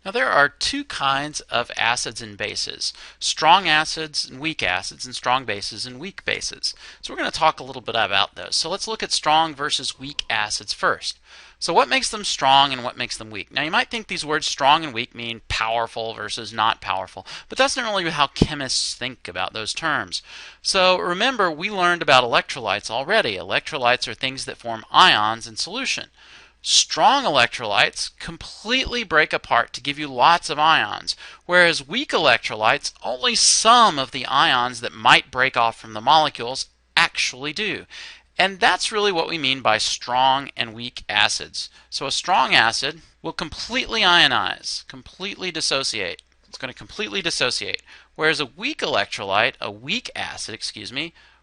Now there are two kinds of acids and bases: strong acids and weak acids, and strong bases and weak bases. So we're going to talk a little bit about those. So let's look at strong versus weak acids first. So what makes them strong and what makes them weak? Now you might think these words strong and weak mean powerful versus not powerful, but that's not really how chemists think about those terms. So remember, we learned about electrolytes already. Electrolytes are things that form ions in solution. Strong electrolytes completely break apart to give you lots of ions, whereas weak electrolytes, only some of the ions that might break off from the molecules actually do. And that's really what we mean by strong and weak acids. So a strong acid will completely ionize, completely dissociate. It's going to completely dissociate, whereas a weak electrolyte, a weak acid,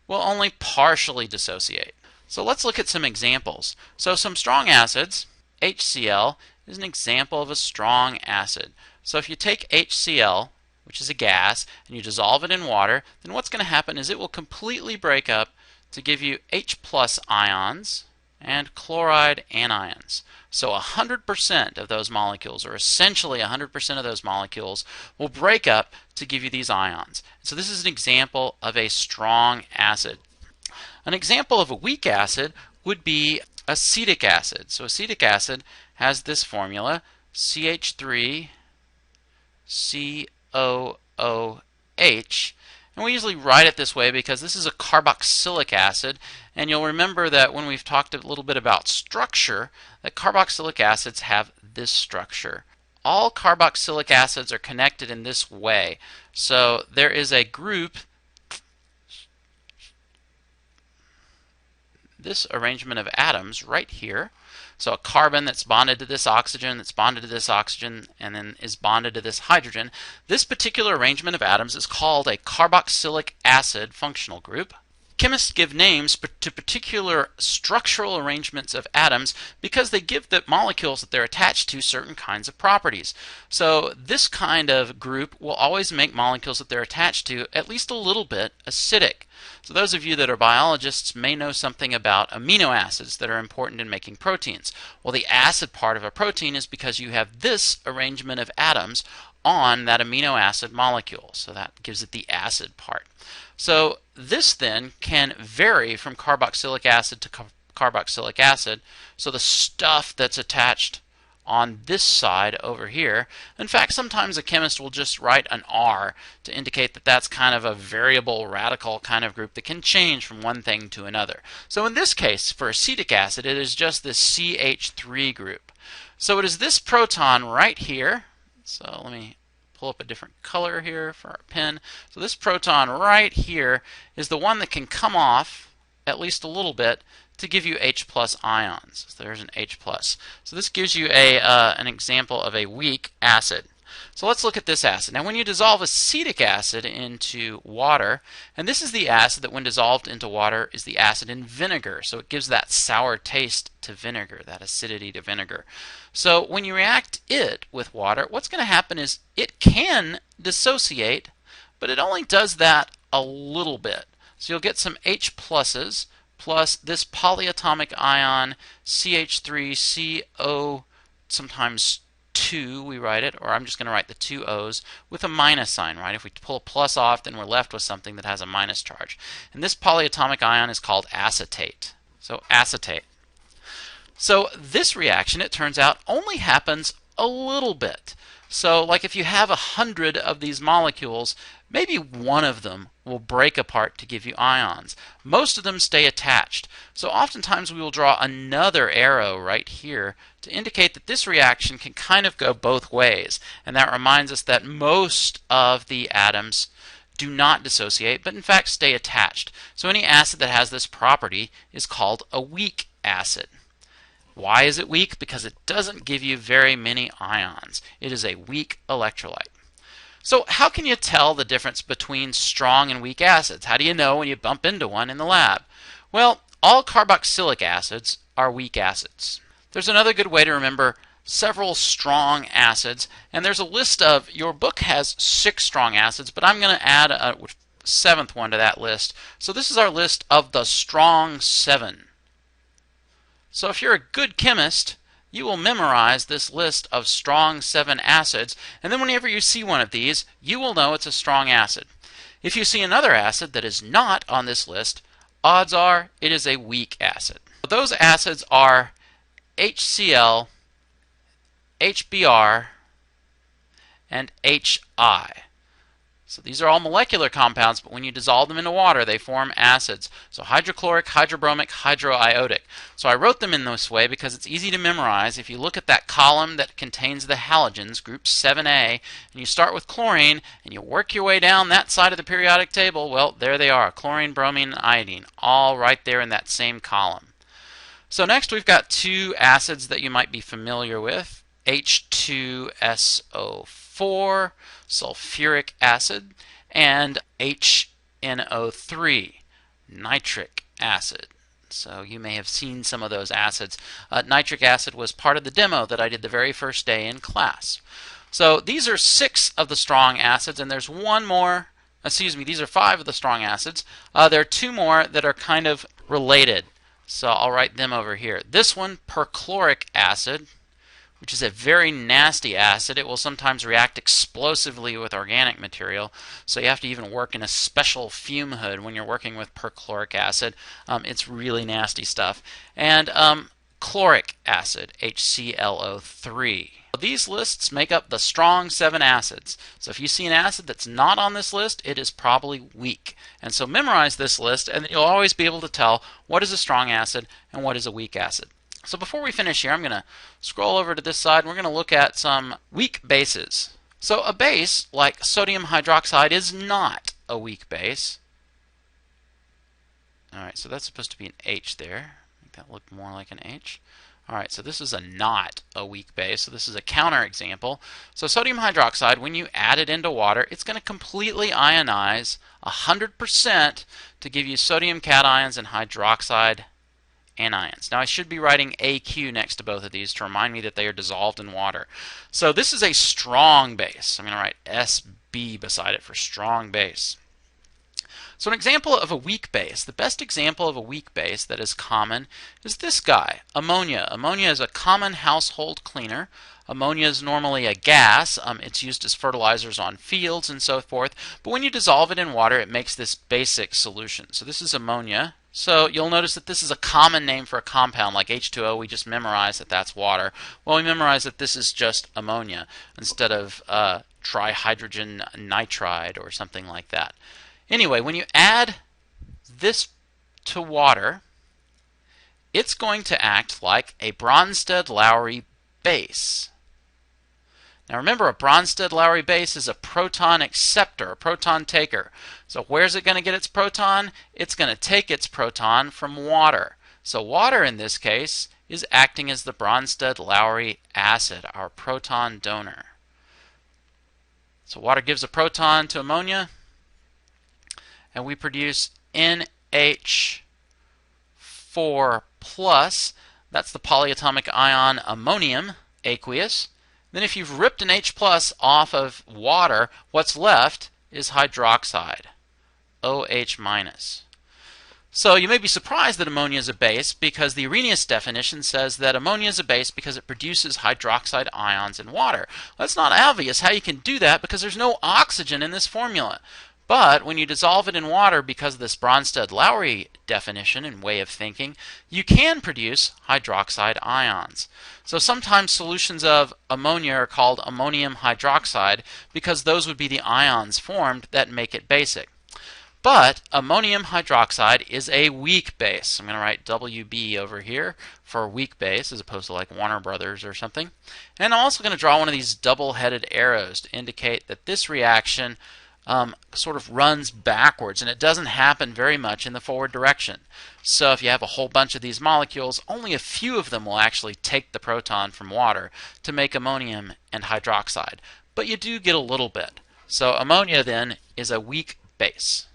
will only partially dissociate. So let's look at some examples. So some strong acids, HCl is an example of a strong acid. So if you take HCl, which is a gas, and you dissolve it in water, then what's going to happen is it will completely break up to give you H plus ions and chloride anions. So 100% of those molecules, or essentially 100% of those molecules, will break up to give you these ions. So this is an example of a strong acid. An example of a weak acid would be acetic acid. So acetic acid has this formula, CH3COOH, and we usually write it this way because this is a carboxylic acid, and you'll remember that when we've talked a little bit about structure, that carboxylic acids have this structure. All carboxylic acids are connected in this way. So there is a group, this arrangement of atoms right here. So a carbon that's bonded to this oxygen, that's bonded to this oxygen, and then is bonded to this hydrogen. This particular arrangement of atoms is called a carboxylic acid functional group. Chemists give names to particular structural arrangements of atoms because they give the molecules that they're attached to certain kinds of properties. So this kind of group will always make molecules that they're attached to at least a little bit acidic. So those of you that are biologists may know something about amino acids that are important in making proteins. Well, the acid part of a protein is because you have this arrangement of atoms on that amino acid molecule. So that gives it the acid part. So this then can vary from carboxylic acid to carboxylic acid. So the stuff that's attached on this side over here, in fact, sometimes a chemist will just write an R to indicate that that's kind of a variable radical kind of group that can change from one thing to another. So in this case, for acetic acid, it is just this CH3 group. So it is this proton right here. So let me pull up a different color here for our pen. So this proton right here is the one that can come off at least a little bit to give you H plus ions. So there's an H plus. So this gives you an example of a weak acid. So let's look at this acid. Now when you dissolve acetic acid into water, and this is the acid that when dissolved into water is the acid in vinegar. So it gives that sour taste to vinegar, that acidity to vinegar. So when you react it with water, what's going to happen is it can dissociate, but it only does that a little bit. So you'll get some H pluses plus this polyatomic ion CH3CO, sometimes 2 we write it, or I'm just going to write the two O's with a minus sign, right? If we pull a plus off, then we're left with something that has a minus charge. And this polyatomic ion is called acetate. So acetate. So this reaction, it turns out, only happens a little bit. So like if you have 100 of these molecules, maybe one of them will break apart to give you ions. Most of them stay attached. So oftentimes we will draw another arrow right here to indicate that this reaction can kind of go both ways. And that reminds us that most of the atoms do not dissociate, but in fact stay attached. So any acid that has this property is called a weak acid. Why is it weak? Because it doesn't give you very many ions. It is a weak electrolyte. So how can you tell the difference between strong and weak acids? How do you know when you bump into one in the lab? Well, all carboxylic acids are weak acids. There's another good way to remember several strong acids, and there's a list of, your book has 6 strong acids, but I'm going to add a 7th one to that list. So this is our list of the strong 7. So if you're a good chemist, you will memorize this list of strong 7 acids, and then whenever you see one of these, you will know it's a strong acid. If you see another acid that is not on this list, odds are it is a weak acid. Those acids are HCl, HBr, and HI. So these are all molecular compounds, but when you dissolve them into water, they form acids. So hydrochloric, hydrobromic, hydroiodic. So I wrote them in this way because it's easy to memorize. If you look at that column that contains the halogens, group 7A, and you start with chlorine, and you work your way down that side of the periodic table, well, there they are, chlorine, bromine, and iodine, all right there in that same column. So next we've got 2 acids that you might be familiar with, H2SO4, sulfuric acid, and HNO3, nitric acid. So you may have seen some of those acids. Nitric acid was part of the demo that I did the very first day in class. So these are 6 of the strong acids, and there's one more, these are 5 of the strong acids. There are 2 more that are kind of related. So I'll write them over here. This one, perchloric acid, which is a very nasty acid. It will sometimes react explosively with organic material, so you have to even work in a special fume hood when you're working with perchloric acid. It's really nasty stuff. And chloric acid, HClO3. These lists make up the strong 7 acids. So if you see an acid that's not on this list, it is probably weak. And so memorize this list, and you'll always be able to tell what is a strong acid and what is a weak acid. So before we finish here, I'm going to scroll over to this side, and we're going to look at some weak bases. So a base like sodium hydroxide is not a weak base. Alright, so that's supposed to be an H there. Make that look more like an H. Alright, so this is not a weak base, so this is a counterexample. So sodium hydroxide, when you add it into water, it's going to completely ionize 100% to give you sodium cations and hydroxide anions. Now I should be writing AQ next to both of these to remind me that they are dissolved in water. So this is a strong base. I'm going to write SB beside it for strong base. So an example of a weak base, the best example of a weak base that is common is this guy, ammonia. Ammonia is a common household cleaner. Ammonia is normally a gas. It's used as fertilizers on fields and so forth. But when you dissolve it in water, it makes this basic solution. So this is ammonia. So you'll notice that this is a common name for a compound like H2O. We just memorize that that's water. Well, we memorize that this is just ammonia instead of trihydrogen nitride or something like that. Anyway, when you add this to water, it's going to act like a Bronsted-Lowry base. Now remember, a Bronsted-Lowry base is a proton acceptor, a proton taker. So where's it going to get its proton? It's going to take its proton from water. So water in this case is acting as the Bronsted-Lowry acid, our proton donor. So water gives a proton to ammonia, and we produce NH4+. That's the polyatomic ion ammonium, aqueous. Then if you've ripped an H+ off of water, what's left is hydroxide, OH-. So you may be surprised that ammonia is a base because the Arrhenius definition says that ammonia is a base because it produces hydroxide ions in water. Well, it's not obvious how you can do that because there's no oxygen in this formula. But when you dissolve it in water, because of this Bronsted-Lowry definition and way of thinking, you can produce hydroxide ions. So sometimes solutions of ammonia are called ammonium hydroxide because those would be the ions formed that make it basic. But ammonium hydroxide is a weak base. I'm going to write WB over here for weak base as opposed to like Warner Brothers or something. And I'm also going to draw one of these double-headed arrows to indicate that this reaction sort of runs backwards, and it doesn't happen very much in the forward direction. So if you have a whole bunch of these molecules, only a few of them will actually take the proton from water to make ammonium and hydroxide. But you do get a little bit. So ammonia then is a weak base.